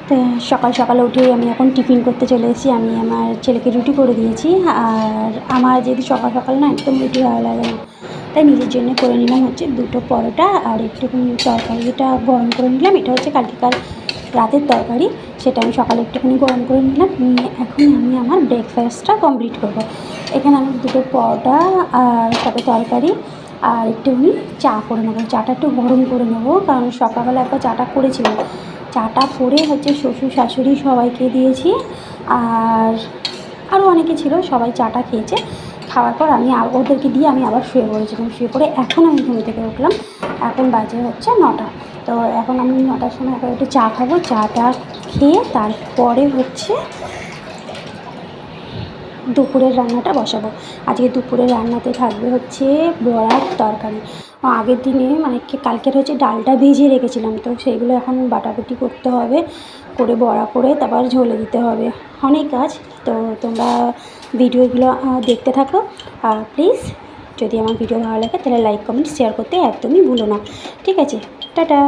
তো সকাল সকালে উঠেই আমি এখন টিফিন করতে চলে এসেছি। আমি আমার ছেলেকে রুটি করে দিয়েছি, আর আমার যেহেতু সকাল সকাল না একদম রুটি ভালো লাগে না, তাই নিজের জন্য করে নিলাম হচ্ছে 2টো পরোটা আর একটুখানি তরকারি, এটা গরম করে নিলাম। এটা হচ্ছে কালকেকার রাতের তরকারি, সেটা আমি সকালে একটুখানি গরম করে নিলাম। নিয়ে এখন আমি আমার ব্রেকফাস্টটা কমপ্লিট করব। এখানে আমি 2টো পরোটা আর সাথে তরকারি আর একটুখানি চা করে নেবো। চাটা একটু গরম করে নেবো, কারণ সকালবেলা একবার চাটা করেছিলাম। চাটা করে হচ্ছে শ্বশুর শাশুড়ি সবাইকে দিয়েছি, আর আরও অনেকে ছিল, সবাই চাটা খেয়েছে। খাওয়ার পর আমি ওদেরকে দিয়ে আমি আবার শুয়ে পড়েছিলাম। শুয়ে পড়ে এখন আমি ঘুম থেকে উঠলাম। এখন বাজে হচ্ছে 9টা। তো এখন আমি 9টার সময় এখন একটু চা খাবো। চাটা খেয়ে তারপরে হচ্ছে দুপুরের রান্নাটা বসাবো। আজকে দুপুরের রান্নাতে থাকবে হচ্ছে বড়ার তরকারি। আগের দিনে মানে কালকের হচ্ছে ডালটা ভিজিয়ে রেখেছিলাম, তো সেইগুলো এখন বাটাবাটি করতে হবে, করে বড়া করে তারপর ঝোলে দিতে হবে। অনেক কাজ। তো তোমরা ভিডিওগুলো দেখতে থাকো, আর প্লিজ যদি আমার ভিডিও ভালো লাগে তাহলে লাইক কমেন্ট শেয়ার করতে একদমই ভুলো না। ঠিক আছে, টাটা।